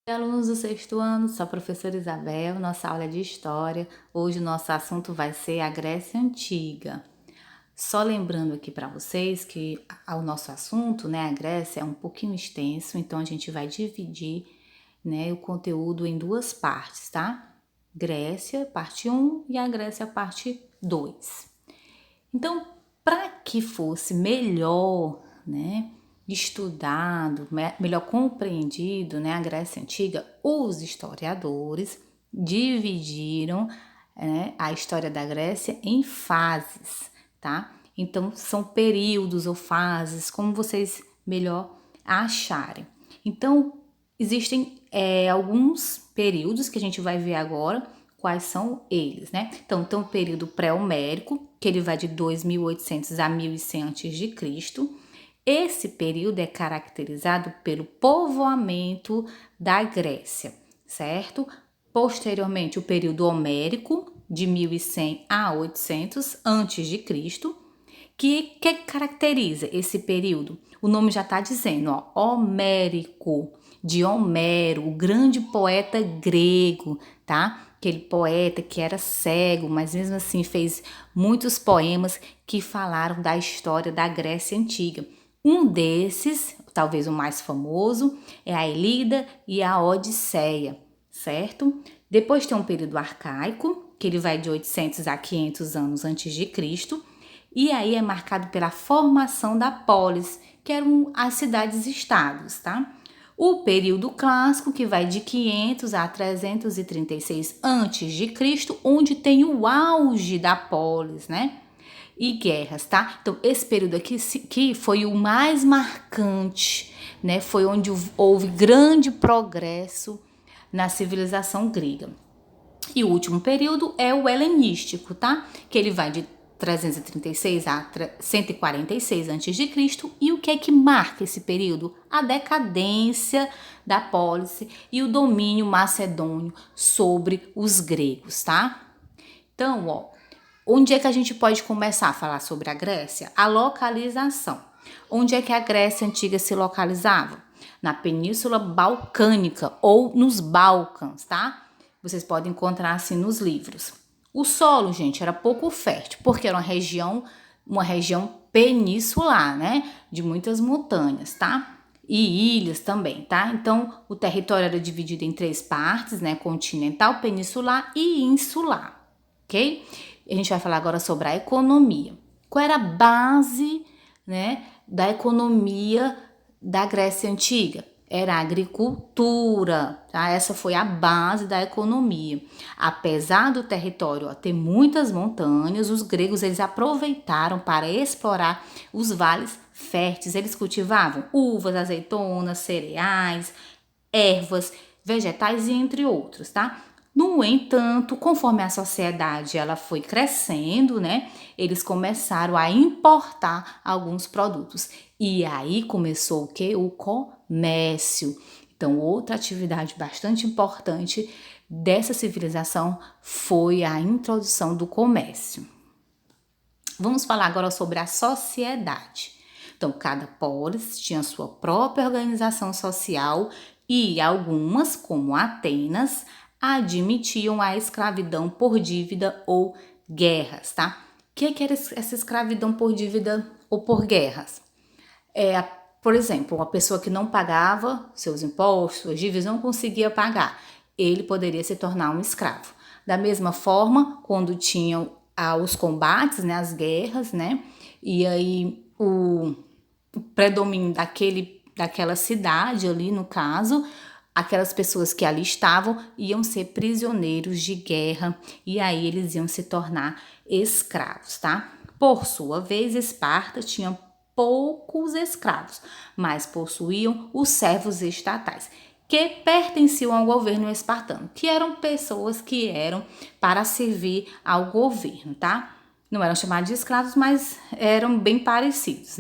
Alunos do sexto ano, sou a professora Isabel, nossa aula é de História. Hoje o nosso assunto vai ser a Grécia Antiga. Só lembrando aqui para vocês que o nosso assunto, a Grécia, é um pouquinho extenso, então a gente vai dividir, o conteúdo em duas partes, tá? Grécia, parte 1 e a Grécia, parte 2. Então, para que fosse melhor, estudado, melhor compreendido, a Grécia Antiga, os historiadores dividiram, a história da Grécia em fases, tá? Então, são períodos ou fases, como vocês melhor acharem. Então, existem alguns períodos que a gente vai ver agora. Quais são eles, né? Então, tem o período pré-homérico, que ele vai de 2800 a 1100 a.C. Esse período é caracterizado pelo povoamento da Grécia, certo? Posteriormente, o período homérico, de 1100 a 800 a.C., que caracteriza esse período? O nome já está dizendo, homérico, de Homero, o grande poeta grego, tá? Aquele poeta que era cego, mas mesmo assim fez muitos poemas que falaram da história da Grécia Antiga. Um desses, talvez o mais famoso, é a Ilíada e a Odisseia, certo? Depois tem um período arcaico, que ele vai de 800 a 500 anos antes de Cristo, e aí é marcado pela formação da polis, que eram as cidades-estados, tá? O período clássico, que vai de 500 a 336 a.C., onde tem o auge da polis, e guerras, tá? Então, esse período aqui que foi o mais marcante, foi onde houve grande progresso na civilização grega. E o último período é o helenístico, tá? Que ele vai de 336 a 146 a.C. E o que é que marca esse período? A decadência da polis e o domínio macedônio sobre os gregos, tá? Então, onde é que a gente pode começar a falar sobre a Grécia? A localização. Onde é que a Grécia Antiga se localizava? Na Península Balcânica ou nos Balcãs, tá? Vocês podem encontrar assim nos livros. O solo, gente, era pouco fértil, porque era uma região peninsular, de muitas montanhas, tá? E ilhas também, tá? Então, o território era dividido em três partes, continental, peninsular e insular, ok? A gente vai falar agora sobre a economia. Qual era a base, da economia da Grécia Antiga? Era a agricultura, tá? Essa foi a base da economia. Apesar do território ter muitas montanhas, os gregos eles aproveitaram para explorar os vales férteis. Eles cultivavam uvas, azeitonas, cereais, ervas, vegetais e entre outros, tá? No entanto, conforme a sociedade ela foi crescendo, eles começaram a importar alguns produtos. E aí começou o quê? O comércio. Então, outra atividade bastante importante dessa civilização foi a introdução do comércio. Vamos falar agora sobre a sociedade. Então, cada polis tinha sua própria organização social e algumas, como Atenas, admitiam a escravidão por dívida ou guerras, tá? O que era essa escravidão por dívida ou por guerras? Por exemplo, uma pessoa que não pagava seus impostos, suas dívidas, não conseguia pagar, ele poderia se tornar um escravo. Da mesma forma, quando tinham os combates, as guerras, e aí o predomínio daquela cidade ali, no caso, aquelas pessoas que ali estavam iam ser prisioneiros de guerra e aí eles iam se tornar escravos, tá? Por sua vez, Esparta tinha poucos escravos, mas possuíam os servos estatais, que pertenciam ao governo espartano, que eram pessoas que eram para servir ao governo, tá? Não eram chamados de escravos, mas eram bem parecidos,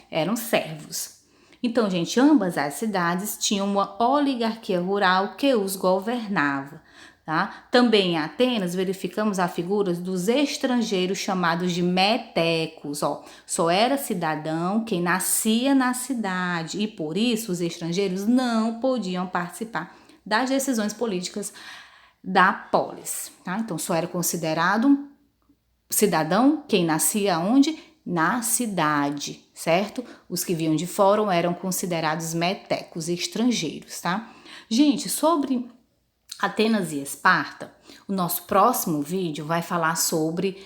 Eram servos. Então, gente, ambas as cidades tinham uma oligarquia rural que os governava, tá? Também em Atenas verificamos a figura dos estrangeiros chamados de metecos, Só era cidadão quem nascia na cidade e por isso os estrangeiros não podiam participar das decisões políticas da polis, tá? Então, só era considerado cidadão quem nascia onde? Na cidade, certo? Os que vinham de fora eram considerados metecos, estrangeiros, tá? Gente, sobre Atenas e Esparta, o nosso próximo vídeo vai falar sobre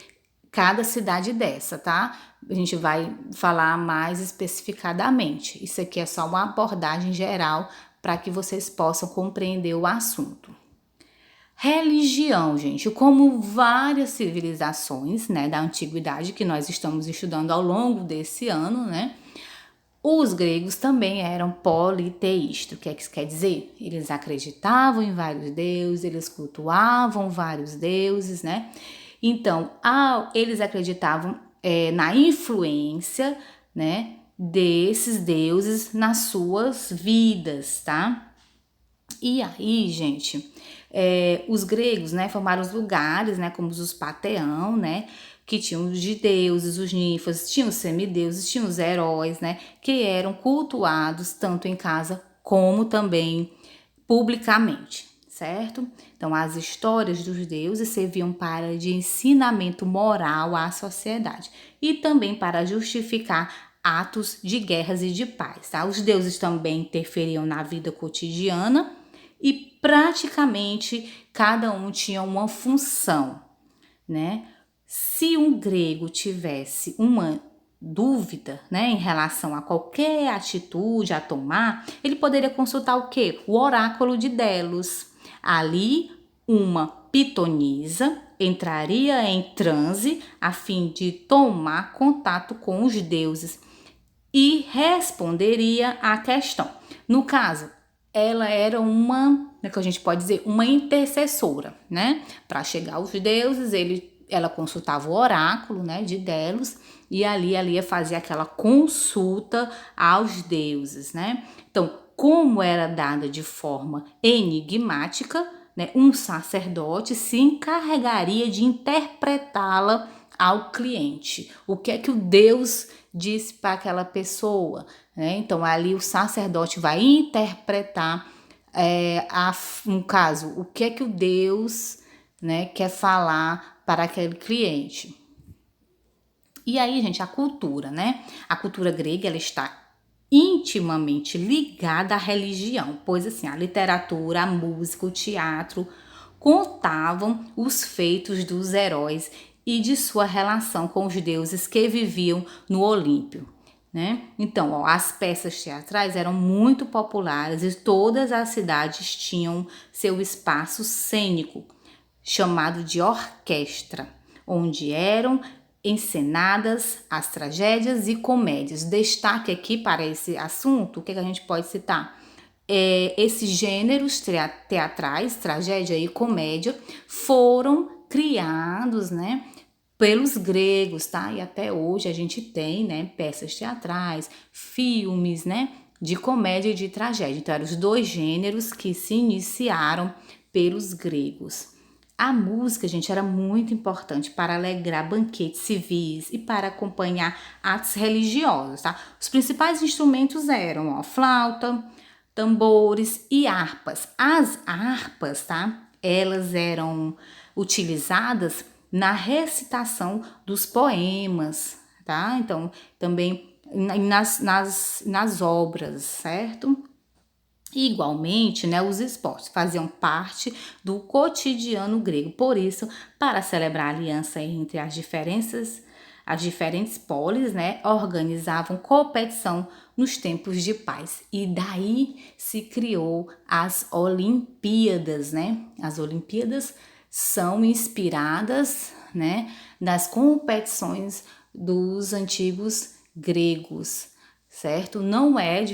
cada cidade dessa, tá? A gente vai falar mais especificadamente. Isso aqui é só uma abordagem geral para que vocês possam compreender o assunto. Religião, gente, como várias civilizações, né, da antiguidade que nós estamos estudando ao longo desse ano, né, os gregos também eram politeístas. O que é que isso quer dizer? Eles acreditavam em vários deuses, eles cultuavam vários deuses, né? Então, eles acreditavam na influência, né, desses deuses nas suas vidas, tá? E aí, gente, os gregos, né, formaram os lugares, né, como os panteão, né, que tinham os de deuses, os ninfas, tinham os semideuses, tinham os heróis, né, que eram cultuados tanto em casa como também publicamente, certo? Então, as histórias dos deuses serviam para de ensinamento moral à sociedade e também para justificar atos de guerras e de paz, tá? Os deuses também interferiam na vida cotidiana e praticamente cada um tinha uma função, né? Se um grego tivesse uma dúvida, né, em relação a qualquer atitude a tomar, ele poderia consultar o quê? O oráculo de Delos. Ali, uma pitonisa entraria em transe a fim de tomar contato com os deuses e responderia à questão. No caso, ela era uma, que a gente pode dizer, uma intercessora, né? Para chegar aos deuses, ela consultava o oráculo, né, de Delos, e ali ia fazer aquela consulta aos deuses, né? Então, como era dada de forma enigmática, né, um sacerdote se encarregaria de interpretá-la ao cliente. O que é que o Deus disse para aquela pessoa, né? Então, ali o sacerdote vai interpretar, no caso, o que é que o Deus, né, quer falar para aquele cliente. E aí, gente, a cultura, né? A cultura grega, ela está intimamente ligada à religião, pois assim, a literatura, a música, o teatro contavam os feitos dos heróis e de sua relação com os deuses que viviam no Olímpio, né? Então, ó, as peças teatrais eram muito populares e todas as cidades tinham seu espaço cênico, chamado de orquestra, onde eram encenadas as tragédias e comédias. Destaque aqui para esse assunto, o que a gente pode citar? Esses gêneros teatrais, tragédia e comédia, foram criados, né, pelos gregos, tá? E até hoje a gente tem, né, peças teatrais, filmes, né, de comédia e de tragédia. Então, eram os dois gêneros que se iniciaram pelos gregos. A música, gente, era muito importante para alegrar banquetes civis e para acompanhar atos religiosos, tá? Os principais instrumentos eram, ó, flauta, tambores e harpas. As harpas, tá? Elas eram utilizadas na recitação dos poemas, tá? Então, também nas obras, certo? Igualmente, né, os esportes faziam parte do cotidiano grego. Por isso, para celebrar a aliança entre as diferentes polis, né, organizavam competição nos tempos de paz. E daí se criou as Olimpíadas, né? As Olimpíadas são inspiradas, né, nas competições dos antigos gregos, certo? Não é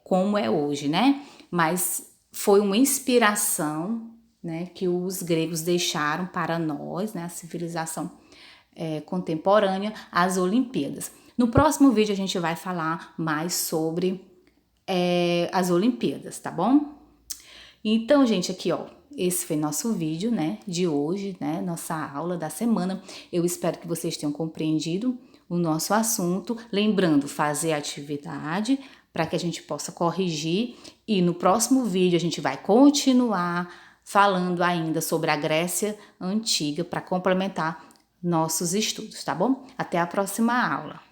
como é hoje, né? Mas foi uma inspiração, né, que os gregos deixaram para nós, né, a civilização contemporânea, as Olimpíadas. No próximo vídeo a gente vai falar mais sobre as Olimpíadas, tá bom? Então, gente, aqui, ó, esse foi nosso vídeo, né, de hoje, né, nossa aula da semana. Eu espero que vocês tenham compreendido o nosso assunto. Lembrando, fazer atividade para que a gente possa corrigir, e no próximo vídeo a gente vai continuar falando ainda sobre a Grécia Antiga para complementar nossos estudos, tá bom? Até a próxima aula!